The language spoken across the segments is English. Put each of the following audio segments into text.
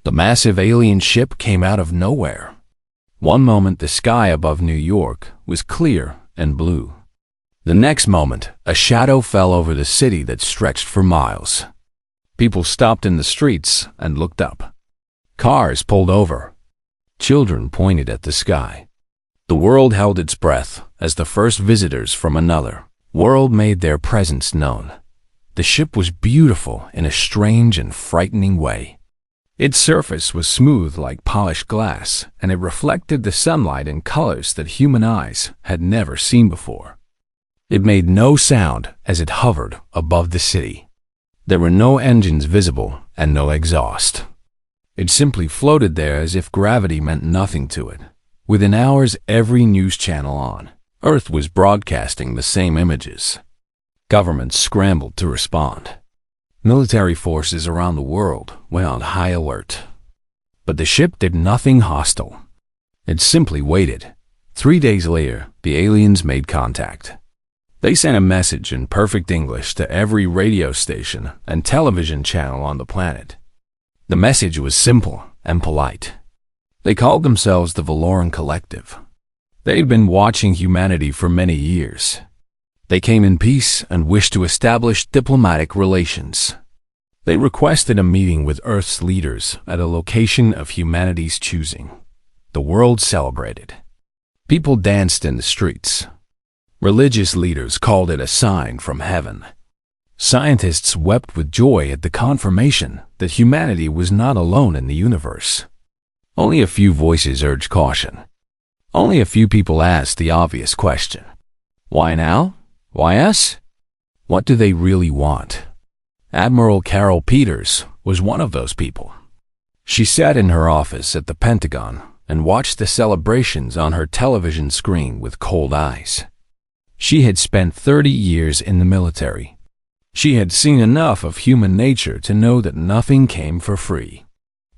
The massive alien ship came out of nowhere. One moment the sky above New York was clear and blue. The next moment, a shadow fell over the city that stretched for miles. People stopped in the streets and looked up. Cars pulled over. Children pointed at the sky. The world held its breath as the first visitors from another world made their presence known. The ship was beautiful in a strange and frightening way. Its surface was smooth like polished glass, and it reflected the sunlight in colors that human eyes had never seen before. It made no sound as it hovered above the city. There were no engines visible and no exhaust. It simply floated there as if gravity meant nothing to it. Within hours, every news channel on Earth was broadcasting the same images. Governments scrambled to respond. Military forces around the world were on high alert. But the ship did nothing hostile. It simply waited. 3 days later, the aliens made contact. They sent a message in perfect English to every radio station and television channel on the planet. The message was simple and polite. They called themselves the Valoran Collective. They'd been watching humanity for many years. They came in peace and wished to establish diplomatic relations. They requested a meeting with Earth's leaders at a location of humanity's choosing. The world celebrated. People danced in the streets. Religious leaders called it a sign from heaven. Scientists wept with joy at the confirmation that humanity was not alone in the universe. Only a few voices urged caution. Only a few people asked the obvious question. Why now? Why us? What do they really want? Admiral Carol Peters was one of those people. She sat in her office at the Pentagon and watched the celebrations on her television screen with cold eyes. She had spent 30 years in the military. She had seen enough of human nature to know that nothing came for free.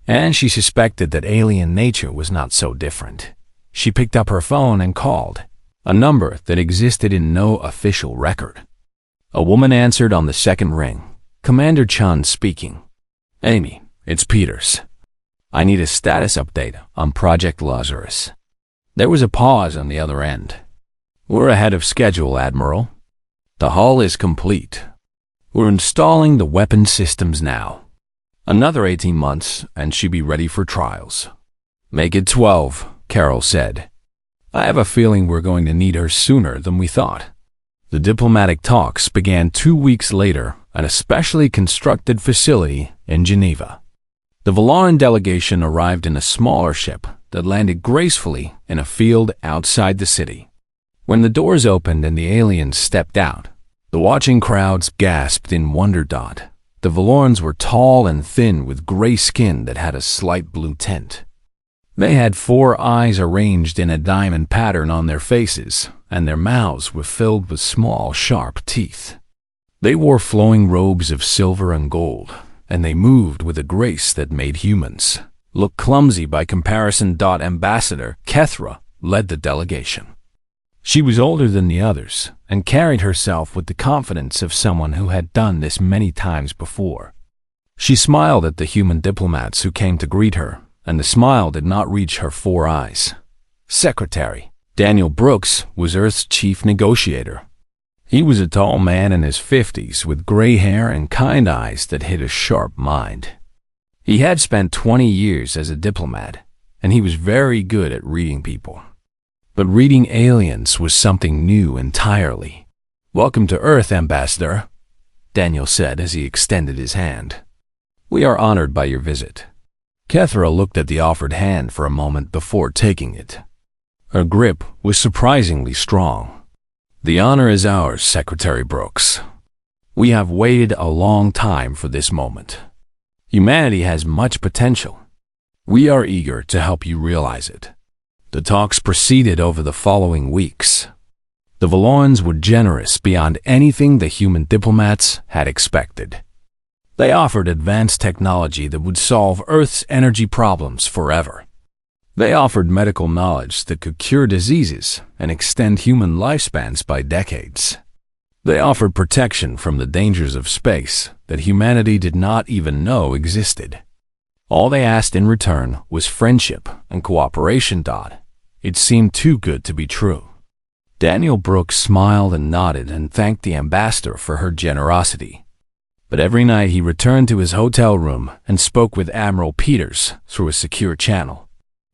And she suspected that alien nature was not so different. She picked up her phone and called, a number that existed in no official record. A woman answered on the second ring. Commander Chun speaking. Amy, it's Peters. I need a status update on Project Lazarus. There was a pause on the other end. We're ahead of schedule, Admiral. The hull is complete. We're installing the weapon systems now. Another 18 months and she'll be ready for trials. Make it 12, Carol said. I have a feeling we're going to need her sooner than we thought. The diplomatic talks began 2 weeks later at a specially constructed facility in Geneva. The Valoran delegation arrived in a smaller ship that landed gracefully in a field outside the city. When the doors opened and the aliens stepped out, the watching crowds gasped in wonder. The Valorans were tall and thin with gray skin that had a slight blue tint. They had 4 eyes arranged in a diamond pattern on their faces, and their mouths were filled with small, sharp teeth. They wore flowing robes of silver and gold, and they moved with a grace that made humans look clumsy by comparison. Ambassador Kethra led the delegation. She was older than the others and carried herself with the confidence of someone who had done this many times before. She smiled at the human diplomats who came to greet her, and the smile did not reach her 4 eyes. Secretary Daniel Brooks was Earth's chief negotiator. He was a tall man in his 50s with gray hair and kind eyes that hid a sharp mind. He had spent 20 years as a diplomat, and he was very good at reading people. But reading aliens was something new entirely. Welcome to Earth, Ambassador, Daniel said as he extended his hand. We are honored by your visit. Kethra looked at the offered hand for a moment before taking it. Her grip was surprisingly strong. The honor is ours, Secretary Brooks. We have waited a long time for this moment. Humanity has much potential. We are eager to help you realize it. The talks proceeded over the following weeks. The Valorans were generous beyond anything the human diplomats had expected. They offered advanced technology that would solve Earth's energy problems forever. They offered medical knowledge that could cure diseases and extend human lifespans by decades. They offered protection from the dangers of space that humanity did not even know existed. All they asked in return was friendship and cooperation. It seemed too good to be true. Daniel Brooks smiled and nodded and thanked the ambassador for her generosity. But every night he returned to his hotel room and spoke with Admiral Peters through a secure channel.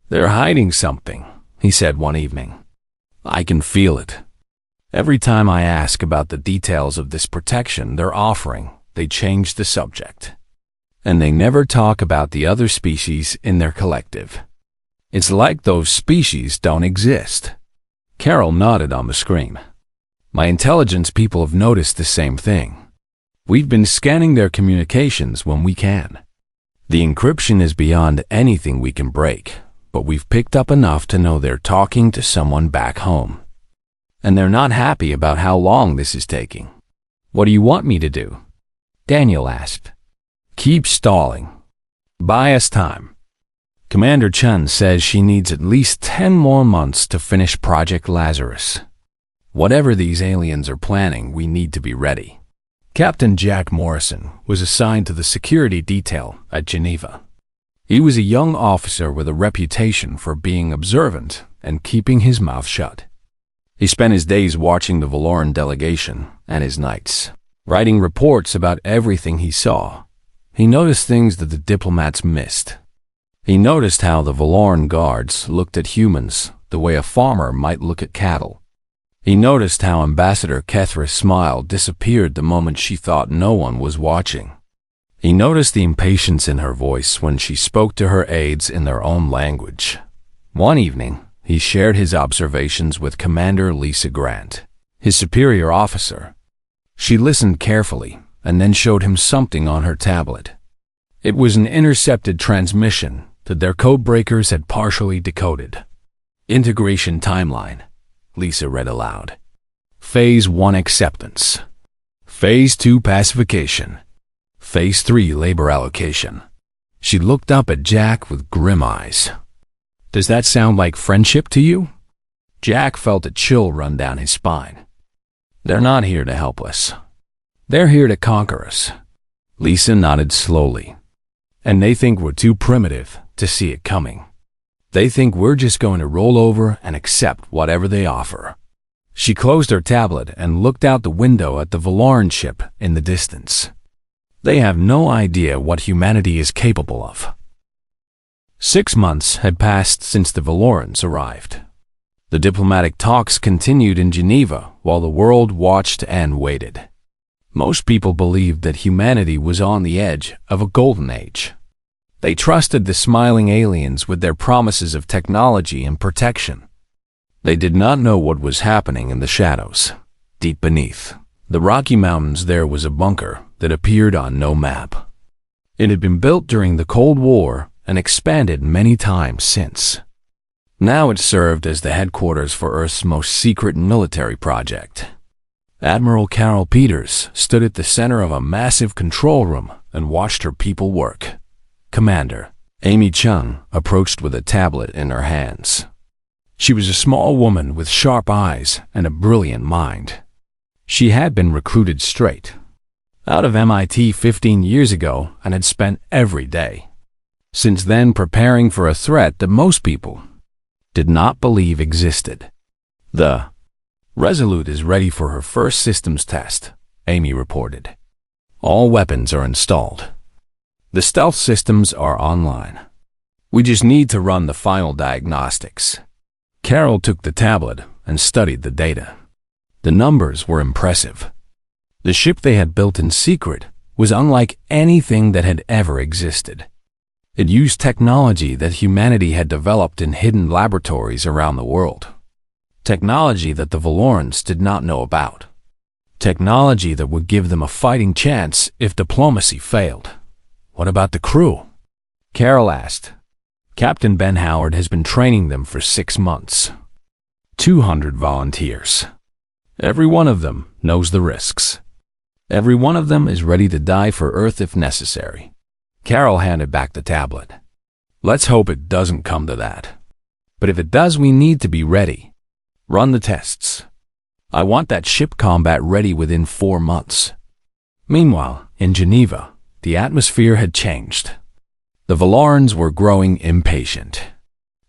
"They're hiding something," he said one evening. "I can feel it. Every time I ask about the details of this protection they're offering, they change the subject. And they never talk about the other species in their collective. It's like those species don't exist." Carol nodded on the screen. "My intelligence people have noticed the same thing. We've been scanning their communications when we can. The encryption is beyond anything we can break, but we've picked up enough to know they're talking to someone back home. And they're not happy about how long this is taking." "What do you want me to do?" Daniel asked. "Keep stalling. Buy us time. Commander Chen says she needs at least 10 more months to finish Project Lazarus. Whatever these aliens are planning, we need to be ready." Captain Jack Morrison was assigned to the security detail at Geneva. He was a young officer with a reputation for being observant and keeping his mouth shut. He spent his days watching the Valoran delegation and his nights writing reports about everything he saw. He noticed things that the diplomats missed. He noticed how the Valoran guards looked at humans the way a farmer might look at cattle. He noticed how Ambassador Kethra's smile disappeared the moment she thought no one was watching. He noticed the impatience in her voice when she spoke to her aides in their own language. One evening, he shared his observations with Commander Lisa Grant, his superior officer. She listened carefully and then showed him something on her tablet. It was an intercepted transmission that their codebreakers had partially decoded. "Integration timeline," Lisa read aloud. "Phase 1 acceptance. Phase 2 pacification. Phase 3 labor allocation." She looked up at Jack with grim eyes. "Does that sound like friendship to you?" Jack felt a chill run down his spine. "They're not here to help us. They're here to conquer us." Lisa nodded slowly. "And they think we're too primitive to see it coming. They think we're just going to roll over and accept whatever they offer." She closed her tablet and looked out the window at the Valoran ship in the distance. They have no idea what humanity is capable of. 6 months had passed since the Valorans arrived. The diplomatic talks continued in Geneva while the world watched and waited. Most people believed that humanity was on the edge of a golden age. They trusted the smiling aliens with their promises of technology and protection. They did not know what was happening in the shadows. Deep beneath the Rocky Mountains there was a bunker that appeared on no map. It had been built during the Cold War and expanded many times since. Now it served as the headquarters for Earth's most secret military project. Admiral Carol Peters stood at the center of a massive control room and watched her people work. Commander Amy Chung approached with a tablet in her hands. She was a small woman with sharp eyes and a brilliant mind. She had been recruited straight out of MIT 15 years ago and had spent every day since then preparing for a threat that most people did not believe existed. "The Resolute is ready for her first systems test," Amy reported. "All weapons are installed. The stealth systems are online. We just need to run the final diagnostics." Carol took the tablet and studied the data. The numbers were impressive. The ship they had built in secret was unlike anything that had ever existed. It used technology that humanity had developed in hidden laboratories around the world. Technology that the Valorans did not know about. Technology that would give them a fighting chance if diplomacy failed. "What about the crew?" Carol asked. "Captain Ben Howard has been training them for 6 months. 200 volunteers. Every one of them knows the risks. Every one of them is ready to die for Earth if necessary." Carol handed back the tablet. "Let's hope it doesn't come to that. But if it does, we need to be ready. Run the tests. I want that ship combat ready within 4 months." Meanwhile, in Geneva, the atmosphere had changed. The Valorans were growing impatient.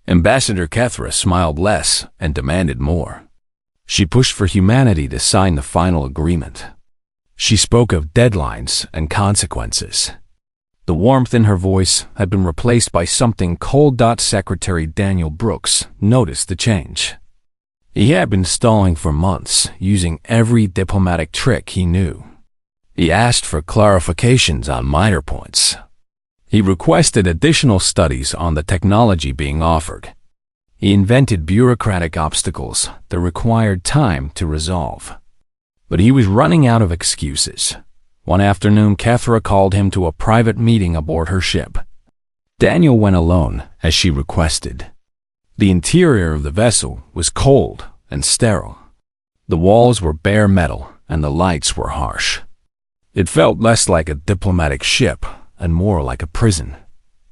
Ambassador Kethra smiled less and demanded more. She pushed for humanity to sign the final agreement. She spoke of deadlines and consequences. The warmth in her voice had been replaced by something cold. Secretary Daniel Brooks noticed the change. He had been stalling for months, using every diplomatic trick he knew. He asked for clarifications on minor points. He requested additional studies on the technology being offered. He invented bureaucratic obstacles that required time to resolve. But he was running out of excuses. One afternoon, Kethra called him to a private meeting aboard her ship. Daniel went alone, as she requested. The interior of the vessel was cold and sterile. The walls were bare metal, and the lights were harsh. It felt less like a diplomatic ship and more like a prison.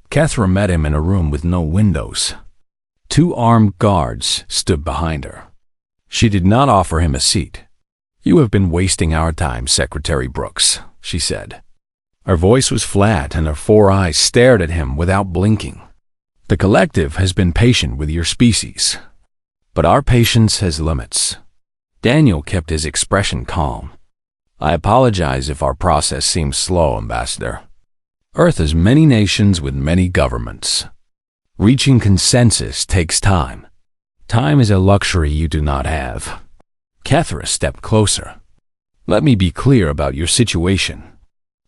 Kethra met him in a room with no windows. 2 armed guards stood behind her. She did not offer him a seat. "You have been wasting our time, Secretary Brooks," she said. Her voice was flat and her 4 eyes stared at him without blinking. "The collective has been patient with your species, but our patience has limits." Daniel kept his expression calm. "I apologize if our process seems slow, Ambassador. Earth has many nations with many governments. Reaching consensus takes time. Time is a luxury you do not have." Kethra stepped closer. "Let me be clear about your situation.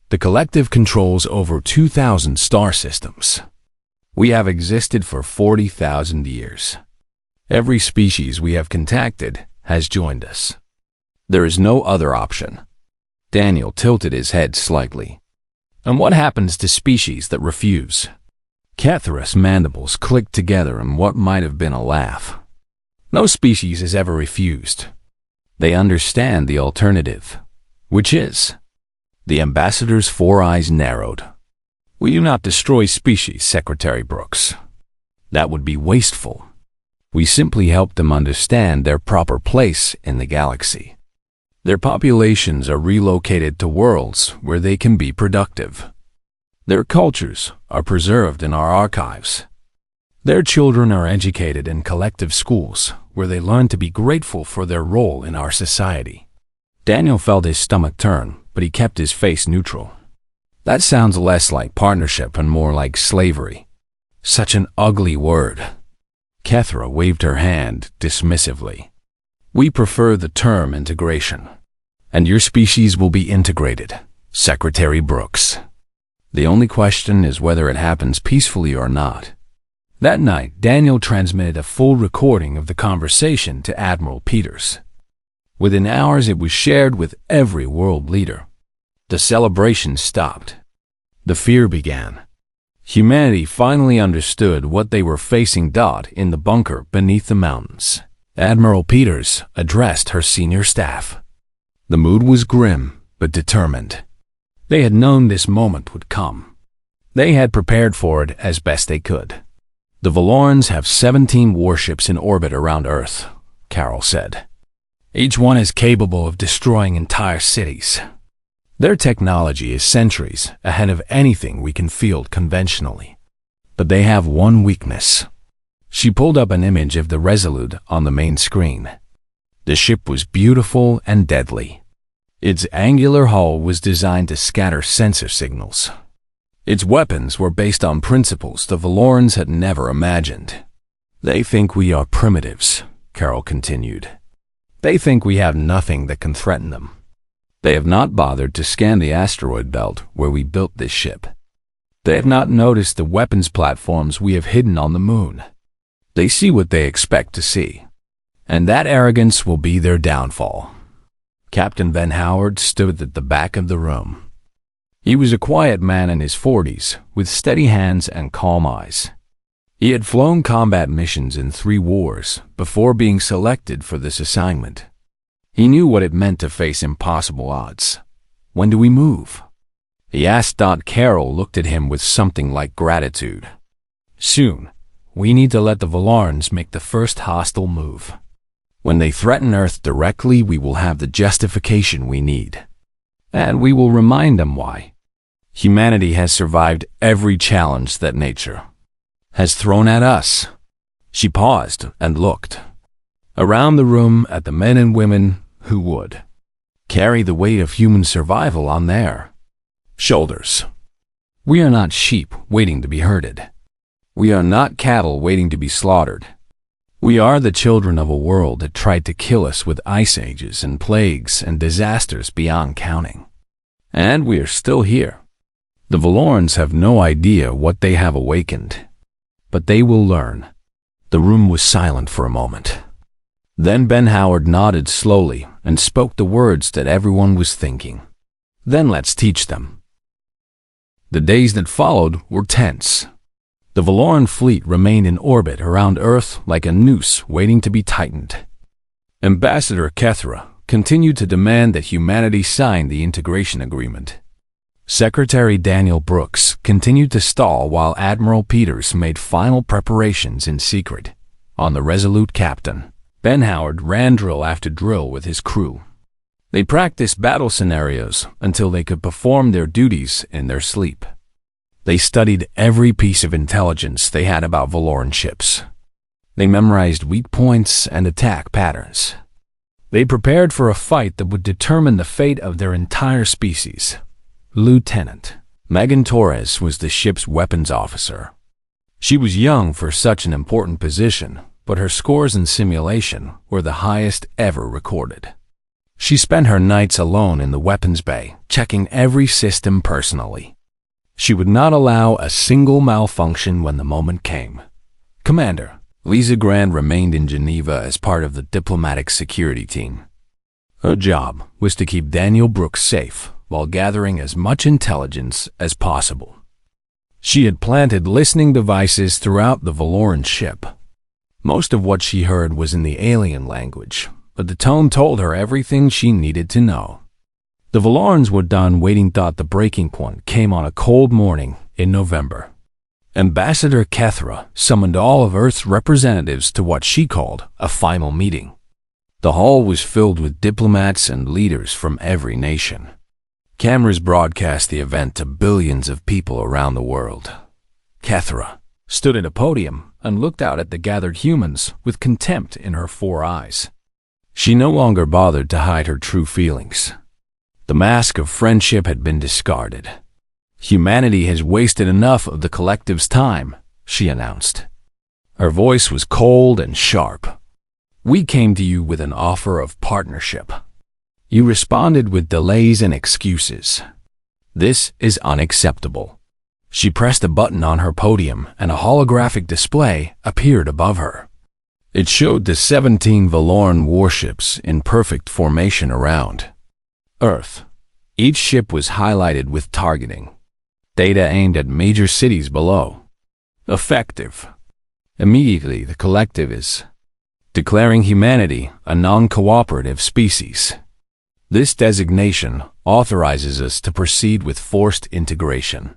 The collective controls over 2,000 star systems. We have existed for 40,000 years. Every species we have contacted has joined us. There is no other option." Daniel tilted his head slightly. "And what happens to species that refuse?" Kethra's mandibles clicked together in what might have been a laugh. "No species has ever refused. They understand the alternative, which is..." The ambassador's 4 eyes narrowed. "We do not destroy species, Secretary Brooks. That would be wasteful. We simply help them understand their proper place in the galaxy. Their populations are relocated to worlds where they can be productive. Their cultures are preserved in our archives. Their children are educated in collective schools where they learn to be grateful for their role in our society." Daniel felt his stomach turn, but he kept his face neutral. "That sounds less like partnership and more like slavery. Such an ugly word." Kethra waved her hand dismissively. "We prefer the term integration. And your species will be integrated, Secretary Brooks. The only question is whether it happens peacefully or not." That night, Daniel transmitted a full recording of the conversation to Admiral Peters. Within hours, it was shared with every world leader. The celebration stopped. The fear began. Humanity finally understood what they were facing. In the bunker beneath the mountains, Admiral Peters addressed her senior staff. The mood was grim but determined. They had known this moment would come. They had prepared for it as best they could. "The Valorans have 17 warships in orbit around Earth," Carol said. "Each one is capable of destroying entire cities. Their technology is centuries ahead of anything we can field conventionally. But they have one weakness." She pulled up an image of the Resolute on the main screen. The ship was beautiful and deadly. Its angular hull was designed to scatter sensor signals. Its weapons were based on principles the Valorans had never imagined. "They think we are primitives," Carol continued. "They think we have nothing that can threaten them. They have not bothered to scan the asteroid belt where we built this ship. They have not noticed the weapons platforms we have hidden on the moon. They see what they expect to see. And that arrogance will be their downfall." Captain Van Howard stood at the back of the room. He was a quiet man in his 40s, with steady hands and calm eyes. He had flown combat missions in 3 wars before being selected for this assignment. He knew what it meant to face impossible odds. "When do we move?" he asked. Carol looked at him with something like gratitude. "Soon. We need to let the Valorans make the first hostile move. When they threaten Earth directly, we will have the justification we need. And we will remind them why. Humanity has survived every challenge that nature has thrown at us. She paused and looked around the room at the men and women who would carry the weight of human survival on their shoulders. We are not sheep waiting to be herded. We are not cattle waiting to be slaughtered. We are the children of a world that tried to kill us with ice ages and plagues and disasters beyond counting. And we are still here. The Valorans have no idea what they have awakened, but they will learn. The room was silent for a moment. Then Ben Howard nodded slowly and spoke the words that everyone was thinking. Then let's teach them. The days that followed were tense. The Valoran fleet remained in orbit around Earth like a noose waiting to be tightened. Ambassador Kethra continued to demand that humanity sign the integration agreement. Secretary Daniel Brooks continued to stall while Admiral Peters made final preparations in secret. On the Resolute Captain, Ben Howard ran drill after drill with his crew. They practiced battle scenarios until they could perform their duties in their sleep. They studied every piece of intelligence they had about Valoran ships. They memorized weak points and attack patterns. They prepared for a fight that would determine the fate of their entire species. Lieutenant Megan Torres was the ship's weapons officer. She was young for such an important position, but her scores in simulation were the highest ever recorded. She spent her nights alone in the weapons bay, checking every system personally. She would not allow a single malfunction when the moment came. Commander Lisa Grand remained in Geneva as part of the diplomatic security team. Her job was to keep Daniel Brooks safe while gathering as much intelligence as possible. She had planted listening devices throughout the Valoran ship. Most of what she heard was in the alien language, but the tone told her everything she needed to know. The Valorans were done waiting. The breaking point came on a cold morning in November. Ambassador Kethra summoned all of Earth's representatives to what she called a final meeting. The hall was filled with diplomats and leaders from every nation. Cameras broadcast the event to billions of people around the world. Kethra stood at a podium and looked out at the gathered humans with contempt in her 4 eyes. She no longer bothered to hide her true feelings. The mask of friendship had been discarded. Humanity has wasted enough of the collective's time, she announced. Her voice was cold and sharp. We came to you with an offer of partnership. You responded with delays and excuses. This is unacceptable. She pressed a button on her podium and a holographic display appeared above her. It showed the 17 Valoran warships in perfect formation around Earth. Each ship was highlighted with targeting. Data aimed at major cities below. Effective. Immediately, the collective is declaring humanity a non-cooperative species. This designation authorizes us to proceed with forced integration.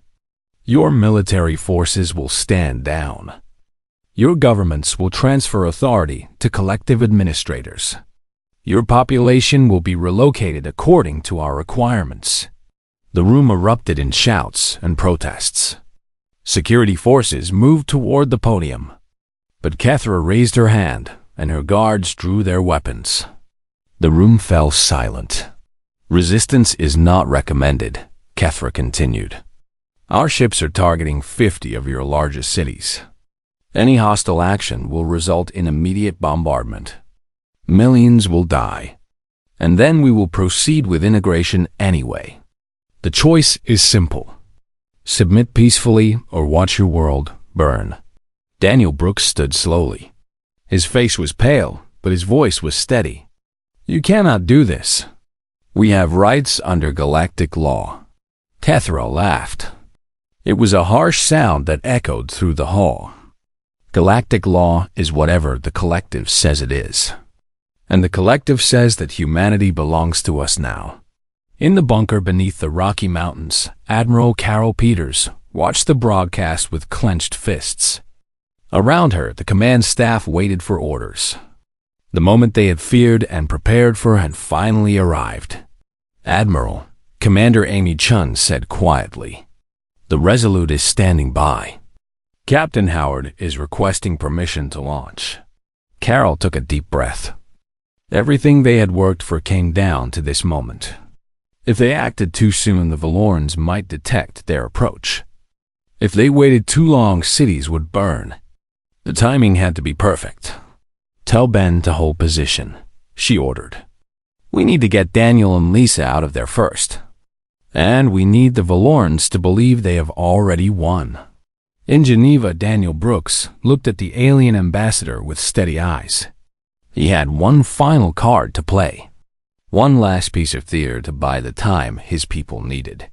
Your military forces will stand down. Your governments will transfer authority to collective administrators. Your population will be relocated according to our requirements. The room erupted in shouts and protests. Security forces moved toward the podium. But Kethra raised her hand, and her guards drew their weapons. The room fell silent. Resistance is not recommended, Kethra continued. Our ships are targeting 50 of your largest cities. Any hostile action will result in immediate bombardment. Millions will die. And then we will proceed with integration anyway. The choice is simple. Submit peacefully or watch your world burn. Daniel Brooks stood slowly. His face was pale, but his voice was steady. You cannot do this. We have rights under galactic law. Kethra laughed. It was a harsh sound that echoed through the hall. Galactic law is whatever the collective says it is. And the collective says that humanity belongs to us now. In the bunker beneath the Rocky Mountains, Admiral Carol Peters watched the broadcast with clenched fists. Around her, the command staff waited for orders. The moment they had feared and prepared for had finally arrived. Admiral, Commander Amy Chun said quietly, The Resolute is standing by. Captain Howard is requesting permission to launch. Carol took a deep breath. Everything they had worked for came down to this moment. If they acted too soon, the Valorans might detect their approach. If they waited too long, cities would burn. The timing had to be perfect. "Tell Ben to hold position," she ordered. "We need to get Daniel and Lisa out of there first. And we need the Valorans to believe they have already won." In Geneva, Daniel Brooks looked at the alien ambassador with steady eyes. He had one final card to play. One last piece of theater to buy the time his people needed.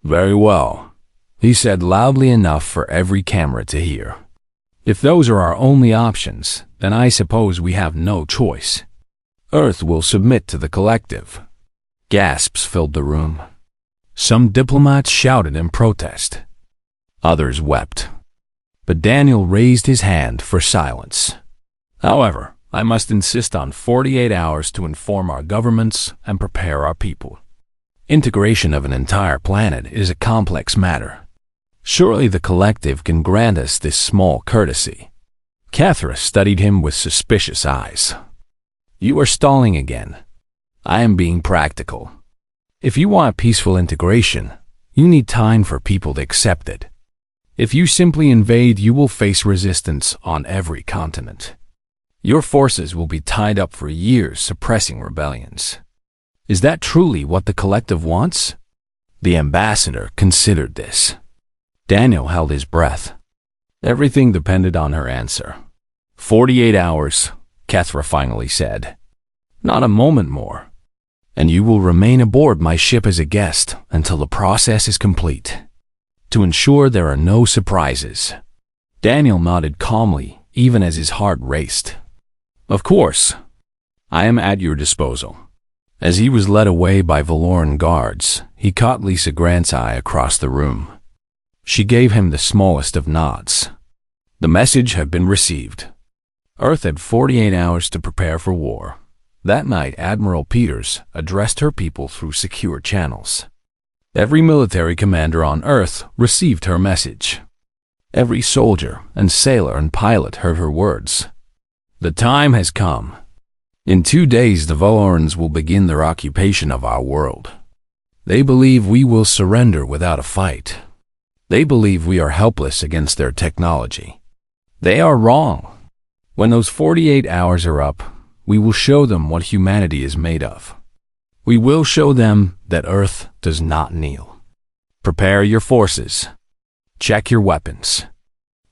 "Very well," he said loudly enough for every camera to hear. "If those are our only options, then I suppose we have no choice. Earth will submit to the collective." Gasps filled the room. Some diplomats shouted in protest. Others wept. But Daniel raised his hand for silence. "However, I must insist on 48 hours to inform our governments and prepare our people. Integration of an entire planet is a complex matter. Surely the collective can grant us this small courtesy." Cathra studied him with suspicious eyes. "You are stalling again. I am being practical. If you want peaceful integration, you need time for people to accept it. If you simply invade, you will face resistance on every continent. Your forces will be tied up for years suppressing rebellions. Is that truly what the collective wants?" The ambassador considered this. Daniel held his breath. Everything depended on her answer. 48 hours, Cathra finally said. "Not a moment more. And you will remain aboard my ship as a guest until the process is complete, to ensure there are no surprises." Daniel nodded calmly, even as his heart raced. "Of course. I am at your disposal." As he was led away by Valoran guards, he caught Lisa Grant's eye across the room. She gave him the smallest of nods. The message had been received. Earth had 48 hours to prepare for war. That night, Admiral Peters addressed her people through secure channels. Every military commander on Earth received her message. Every soldier and sailor and pilot heard her words. "The time has come. In 2 days, the Valorans will begin their occupation of our world. They believe we will surrender without a fight. They believe we are helpless against their technology. They are wrong. When those 48 hours are up, we will show them what humanity is made of. We will show them that Earth does not kneel. Prepare your forces. Check your weapons.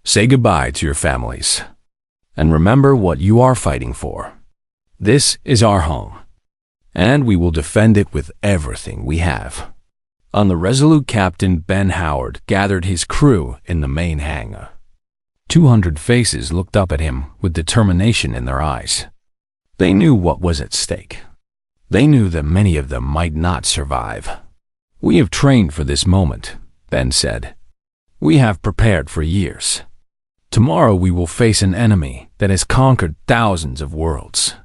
Say goodbye to your families. And remember what you are fighting for. This is our home, and we will defend it with everything we have." On the Resolute, Captain Ben Howard gathered his crew in the main hangar. 200 faces looked up at him with determination in their eyes. They knew what was at stake. They knew that many of them might not survive. "We have trained for this moment," Ben said. "We have prepared for years. Tomorrow we will face an enemy that has conquered thousands of worlds.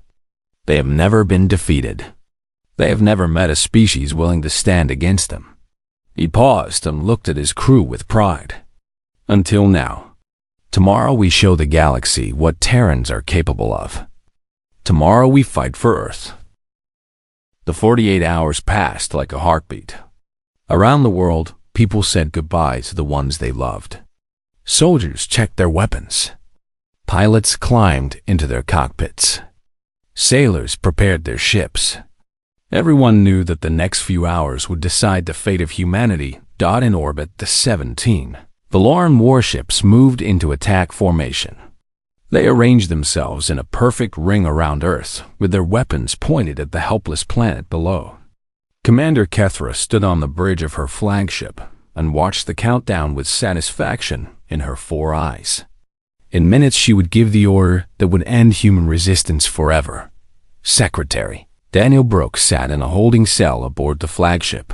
They have never been defeated. They have never met a species willing to stand against them." He paused and looked at his crew with pride. "Until now. Tomorrow we show the galaxy what Terrans are capable of. Tomorrow we fight for Earth." The 48 hours passed like a heartbeat. Around the world, people said goodbye to the ones they loved. Soldiers checked their weapons. Pilots climbed into their cockpits. Sailors prepared their ships. Everyone knew that the next few hours would decide the fate of humanity. In orbit, the 17 Valoran warships moved into attack formation. They arranged themselves in a perfect ring around Earth, with their weapons pointed at the helpless planet below. Commander Kethra stood on the bridge of her flagship and watched the countdown with satisfaction in her 4 eyes. In minutes, she would give the order that would end human resistance forever. Secretary Daniel Brooks sat in a holding cell aboard the flagship.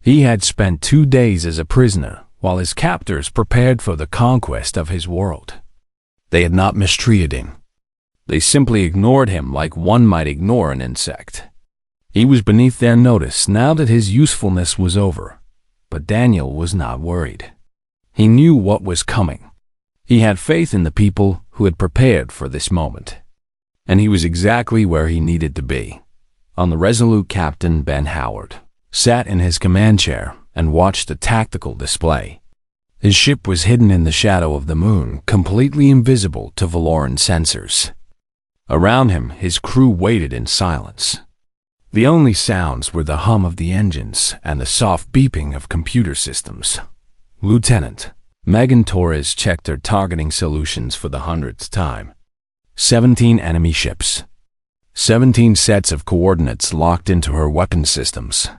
He had spent 2 days as a prisoner while his captors prepared for the conquest of his world. They had not mistreated him. They simply ignored him like one might ignore an insect. He was beneath their notice now that his usefulness was over, but Daniel was not worried. He knew what was coming. He had faith in the people who had prepared for this moment. And he was exactly where he needed to be. On the resolute, Captain Ben Howard sat in his command chair and watched the tactical display. His ship was hidden in the shadow of the moon, completely invisible to Valoran sensors. Around him, his crew waited in silence. The only sounds were the hum of the engines and the soft beeping of computer systems. Lieutenant Megan Torres checked her targeting solutions for the 100th time. 17 enemy ships. 17 sets of coordinates locked into her weapon systems.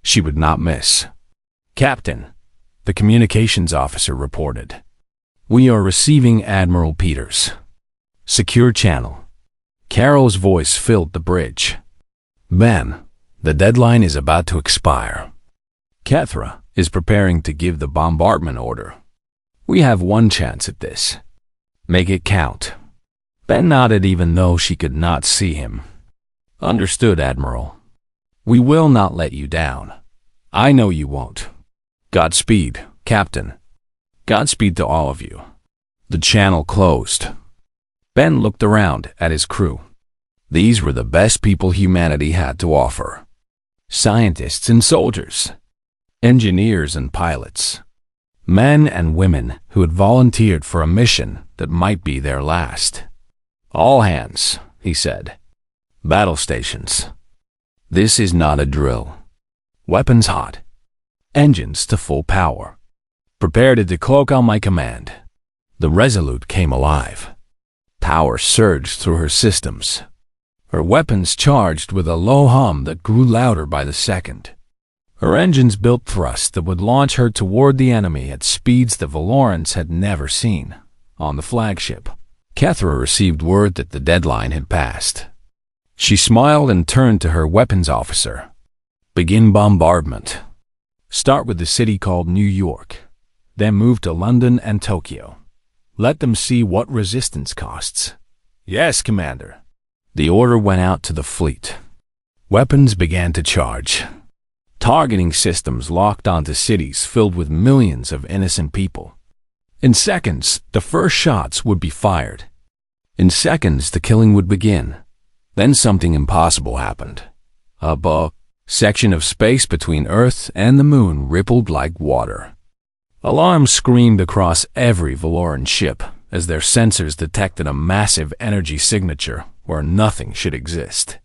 She would not miss. "Captain," the communications officer reported. "We are receiving Admiral Peters. Secure channel." Carol's voice filled the bridge. "Ben, the deadline is about to expire. Kethra is preparing to give the bombardment order. We have one chance at this. Make it count." Ben nodded even though she could not see him. "Understood, Admiral. We will not let you down. I know you won't. Godspeed, Captain. Godspeed to all of you." The channel closed. Ben looked around at his crew. These were the best people humanity had to offer. Scientists and soldiers. Engineers and pilots. Men and women who had volunteered for a mission that might be their last. "All hands," he said. "Battle stations. This is not a drill. Weapons hot. Engines to full power. Prepare to decloak on my command." The Resolute came alive. Power surged through her systems. Her weapons charged with a low hum that grew louder by the second. Her engines built thrust that would launch her toward the enemy at speeds the Valorans had never seen. On the flagship, Kethra received word that the deadline had passed. She smiled and turned to her weapons officer. "Begin bombardment. Start with the city called New York. Then move to London and Tokyo. Let them see what resistance costs." "Yes, Commander." The order went out to the fleet. Weapons began to charge. Targeting systems locked onto cities filled with millions of innocent people. In seconds, the first shots would be fired. In seconds, the killing would begin. Then something impossible happened. A section of space between Earth and the moon rippled like water. Alarms screamed across every Valoran ship as their sensors detected a massive energy signature where nothing should exist.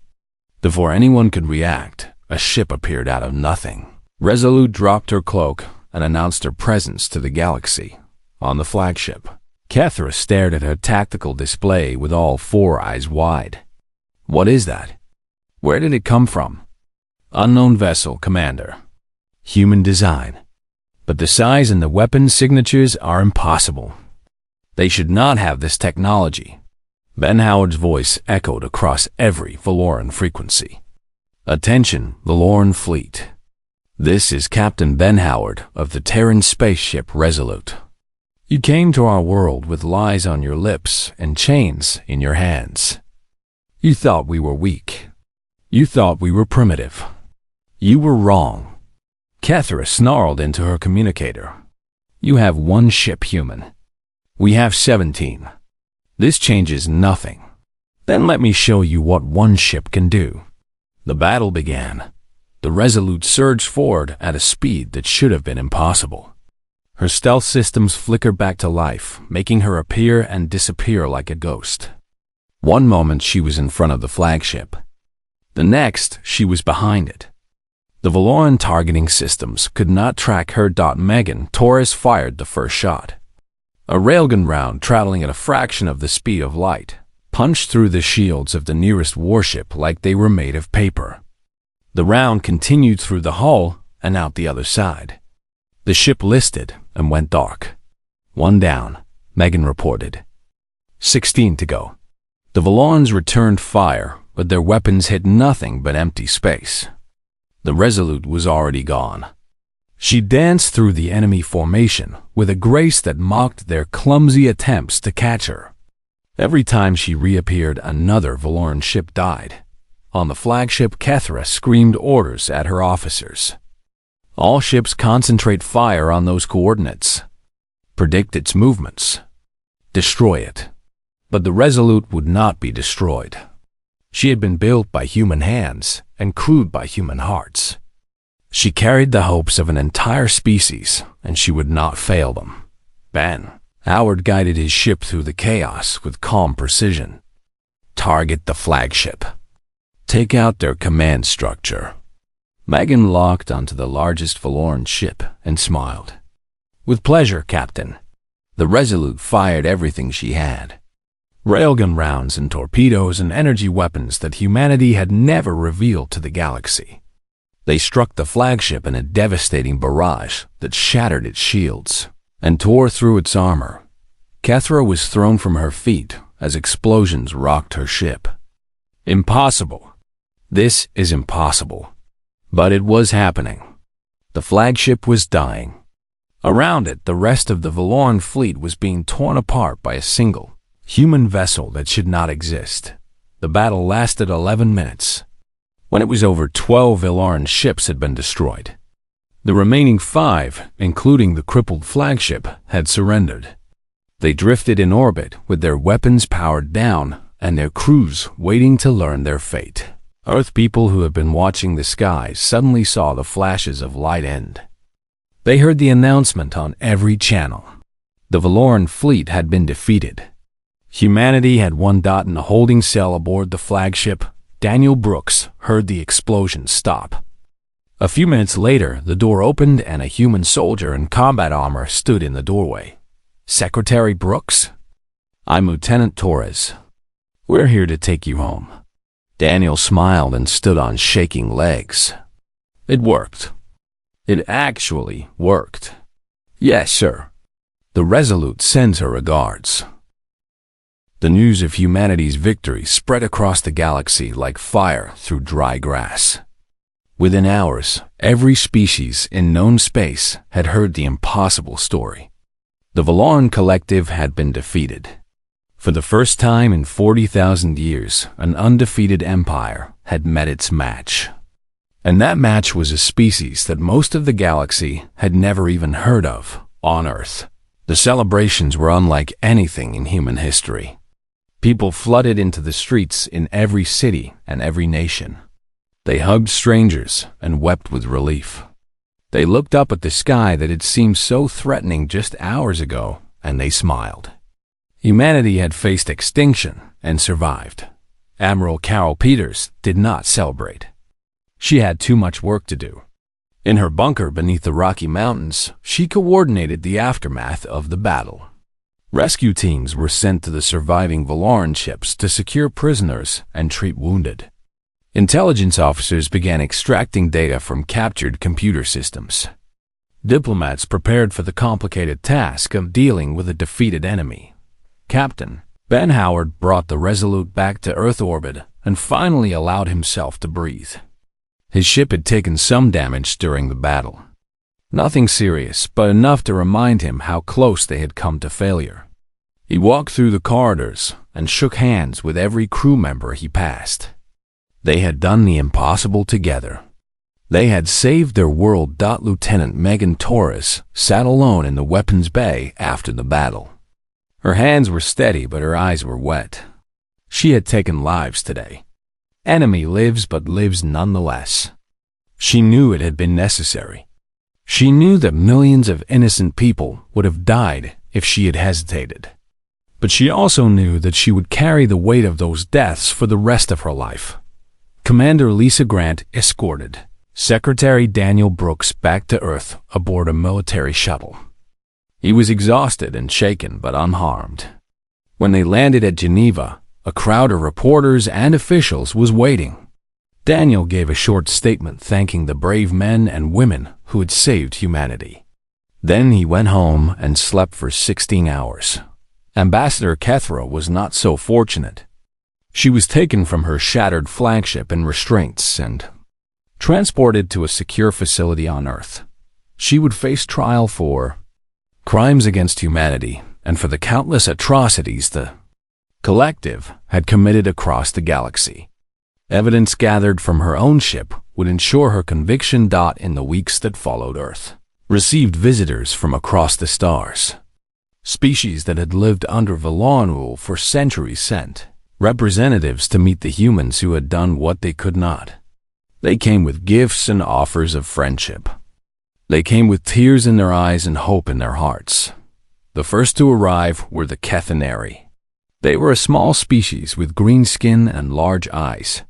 Before anyone could react, a ship appeared out of nothing. Resolute dropped her cloak and announced her presence to the galaxy. On the flagship, Kethra stared at her tactical display with all four eyes wide. "What is that? Where did it come from?" "Unknown vessel, Commander. Human design. But the size and the weapon signatures are impossible. They should not have this technology." Ben Howard's voice echoed across every Valoran frequency. "Attention, Valoran fleet. This is Captain Ben Howard of the Terran spaceship Resolute. You came to our world with lies on your lips and chains in your hands. You thought we were weak. You thought we were primitive. You were wrong." Kethra snarled into her communicator. "You have one ship, human. We have 17. This changes nothing. Then let me show you what one ship can do." The battle began. The Resolute surged forward at a speed that should have been impossible. Her stealth systems flickered back to life, making her appear and disappear like a ghost. One moment she was in front of the flagship. The next, she was behind it. The Valoran targeting systems could not track her. Megan Torres fired the first shot. A railgun round, traveling at a fraction of the speed of light, punched through the shields of the nearest warship like they were made of paper. The round continued through the hull and out the other side. The ship listed and went dark. "One down," Megan reported. 16 to go. The Valorans returned fire, but their weapons hit nothing but empty space. The Resolute was already gone. She danced through the enemy formation with a grace that mocked their clumsy attempts to catch her. Every time she reappeared, another Valoran ship died. On the flagship, Kethra screamed orders at her officers. All ships concentrate fire on those coordinates. Predict its movements. Destroy it. But the Resolute would not be destroyed. She had been built by human hands and crewed by human hearts. She carried the hopes of an entire species, and she would not fail them. Ben Howard guided his ship through the chaos with calm precision. Target the flagship. Take out their command structure. Megan locked onto the largest forlorn ship and smiled. With pleasure, Captain. The Resolute fired everything she had. Railgun rounds and torpedoes and energy weapons that humanity had never revealed to the galaxy. They struck the flagship in a devastating barrage that shattered its shields and tore through its armor. Kethra was thrown from her feet as explosions rocked her ship. Impossible. This is impossible. But it was happening. The flagship was dying. Around it, the rest of the Valoran fleet was being torn apart by a single, human vessel that should not exist. The battle lasted 11 minutes. When it was over, 12 Valoran ships had been destroyed. The remaining 5, including the crippled flagship, had surrendered. They drifted in orbit with their weapons powered down and their crews waiting to learn their fate. Earth people who had been watching the skies suddenly saw the flashes of light end. They heard the announcement on every channel. The Valoran fleet had been defeated. Humanity had one. In a holding cell aboard the flagship, Daniel Brooks heard the explosion stop. A few minutes later, the door opened and a human soldier in combat armor stood in the doorway. Secretary Brooks? I'm Lieutenant Torres. We're here to take you home. Daniel smiled and stood on shaking legs. It worked. It actually worked. Yes, sir. The Resolute sends her regards. The news of humanity's victory spread across the galaxy like fire through dry grass. Within hours, every species in known space had heard the impossible story. The Valoran Collective had been defeated. For the first time in 40,000 years, an undefeated empire had met its match. And that match was a species that most of the galaxy had never even heard of on Earth. The celebrations were unlike anything in human history. People flooded into the streets in every city and every nation. They hugged strangers and wept with relief. They looked up at the sky that had seemed so threatening just hours ago, and they smiled. Humanity had faced extinction and survived. Admiral Carol Peters did not celebrate. She had too much work to do. In her bunker beneath the Rocky Mountains, she coordinated the aftermath of the battle. Rescue teams were sent to the surviving Valoran ships to secure prisoners and treat wounded. Intelligence officers began extracting data from captured computer systems. Diplomats prepared for the complicated task of dealing with a defeated enemy. Captain Ben Howard brought the Resolute back to Earth orbit and finally allowed himself to breathe. His ship had taken some damage during the battle. Nothing serious, but enough to remind him how close they had come to failure. He walked through the corridors and shook hands with every crew member he passed. They had done the impossible together. They had saved their world. Lieutenant Megan Torres sat alone in the weapons bay after the battle. Her hands were steady, but her eyes were wet. She had taken lives today. Enemy lives, but lives nonetheless. She knew it had been necessary. She knew that millions of innocent people would have died if she had hesitated. But she also knew that she would carry the weight of those deaths for the rest of her life. Commander Lisa Grant escorted Secretary Daniel Brooks back to Earth aboard a military shuttle. He was exhausted and shaken, but unharmed. When they landed at Geneva, a crowd of reporters and officials was waiting. Daniel gave a short statement thanking the brave men and women who had saved humanity. Then he went home and slept for 16 hours. Ambassador Kethra was not so fortunate. She was taken from her shattered flagship in restraints and transported to a secure facility on Earth. She would face trial for crimes against humanity and for the countless atrocities the Collective had committed across the galaxy. Evidence gathered from her own ship would ensure her conviction. In the weeks that followed, Earth received visitors from across the stars. Species that had lived under Valoran rule for centuries sent representatives to meet the humans who had done what they could not. They came with gifts and offers of friendship. They came with tears in their eyes and hope in their hearts. The first to arrive were the Kethaneri. They were a small species with green skin and large eyes.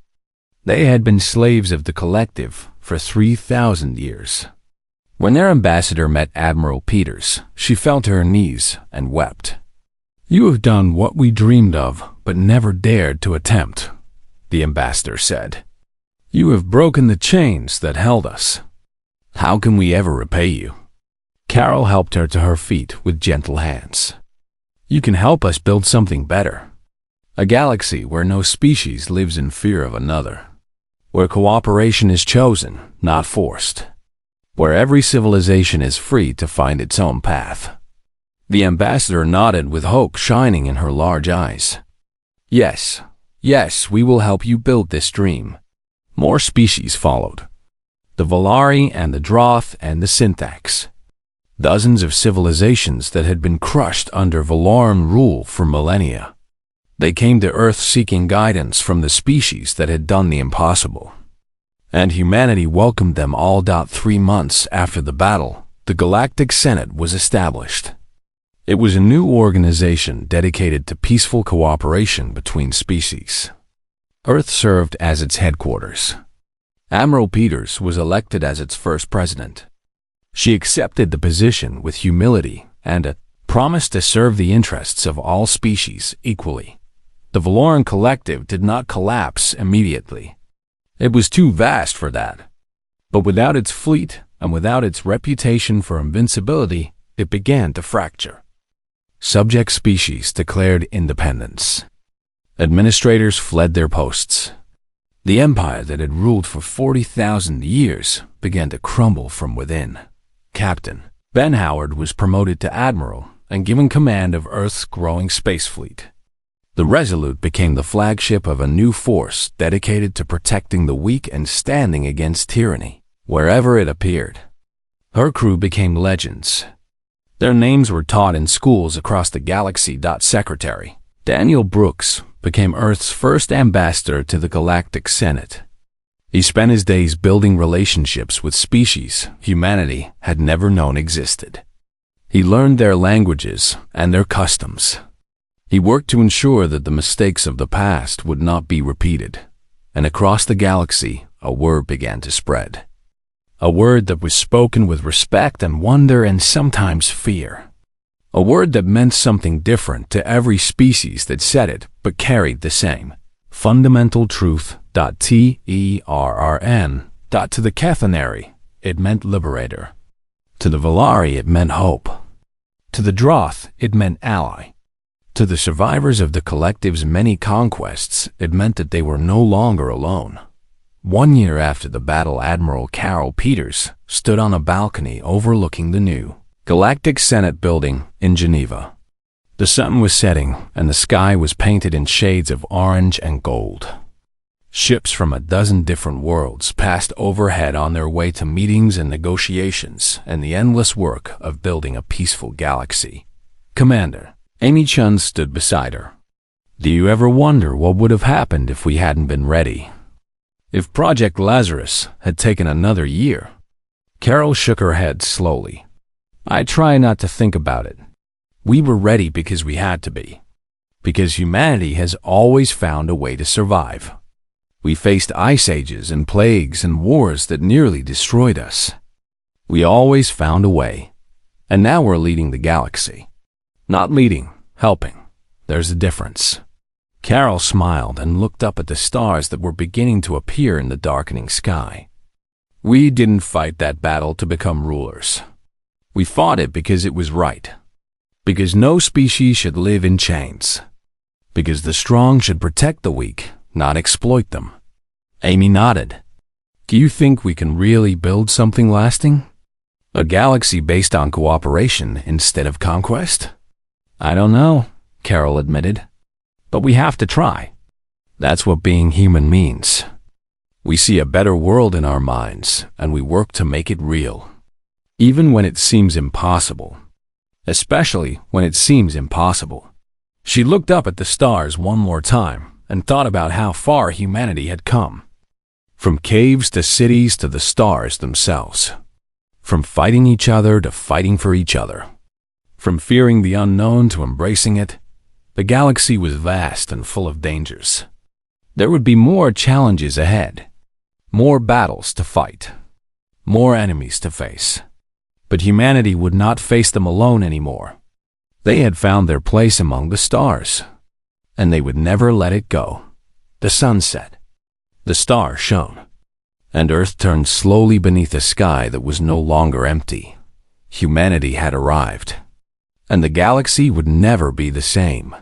They had been slaves of the Collective for 3,000 years. When their ambassador met Admiral Peters, she fell to her knees and wept. "You have done what we dreamed of, but never dared to attempt," the ambassador said. "You have broken the chains that held us. How can we ever repay you?" Carol helped her to her feet with gentle hands. "You can help us build something better. A galaxy where no species lives in fear of another. Where cooperation is chosen, not forced. Where every civilization is free to find its own path." The ambassador nodded with hope shining in her large eyes. "Yes, yes, we will help you build this dream." More species followed. The Volari and the Droth and the Syntax. Dozens of civilizations that had been crushed under Valoran rule for millennia. They came to Earth seeking guidance from the species that had done the impossible. And humanity welcomed them all. 3 months after the battle, the Galactic Senate was established. It was a new organization dedicated to peaceful cooperation between species. Earth served as its headquarters. Admiral Peters was elected as its first president. She accepted the position with humility and promised to serve the interests of all species equally. The Valoran Collective did not collapse immediately. It was too vast for that. But without its fleet and without its reputation for invincibility, it began to fracture. Subject species declared independence. Administrators fled their posts. The empire that had ruled for 40,000 years began to crumble from within. Captain Ben Howard was promoted to admiral and given command of Earth's growing space fleet. The Resolute became the flagship of a new force dedicated to protecting the weak and standing against tyranny wherever it appeared. Her crew became legends. Their names were taught in schools across the galaxy. Secretary Daniel Brooks became Earth's first ambassador to the Galactic Senate. He spent his days building relationships with species humanity had never known existed. He learned their languages and their customs. He worked to ensure that the mistakes of the past would not be repeated, and across the galaxy, a word began to spread. A word that was spoken with respect and wonder and sometimes fear. A word that meant something different to every species that said it, but carried the same fundamental truth. Terran. To the Kethaneri, it meant liberator. To the Volari, it meant hope. To the Droth, it meant ally. To the survivors of the Collective's many conquests, it meant that they were no longer alone. 1 year after the battle, Admiral Carol Peters stood on a balcony overlooking the new Galactic Senate building in Geneva. The sun was setting, and the sky was painted in shades of orange and gold. Ships from a dozen different worlds passed overhead on their way to meetings and negotiations and the endless work of building a peaceful galaxy. Commander Amy Chun stood beside her. "Do you ever wonder what would have happened if we hadn't been ready? If Project Lazarus had taken another year?" Carol shook her head slowly. "I try not to think about it. We were ready because we had to be. Because humanity has always found a way to survive. We faced ice ages and plagues and wars that nearly destroyed us. We always found a way. And now we're leading the galaxy. Not leading, helping. There's a difference." Carol smiled and looked up at the stars that were beginning to appear in the darkening sky. "We didn't fight that battle to become rulers. We fought it because it was right. Because no species should live in chains. Because the strong should protect the weak, not exploit them." Amy nodded. "Do you think we can really build something lasting? A galaxy based on cooperation instead of conquest?" "I don't know," Carol admitted. "But we have to try. That's what being human means." We see a better world in our minds, and we work to make it real. Even when it seems impossible. Especially when it seems impossible. She looked up at the stars one more time and thought about how far humanity had come. From caves to cities to the stars themselves. From fighting each other to fighting for each other. From fearing the unknown to embracing it, the galaxy was vast and full of dangers. There would be more challenges ahead. More battles to fight. More enemies to face. But humanity would not face them alone anymore. They had found their place among the stars. And they would never let it go. The sun set. The stars shone. And Earth turned slowly beneath a sky that was no longer empty. Humanity had arrived. And the galaxy would never be the same.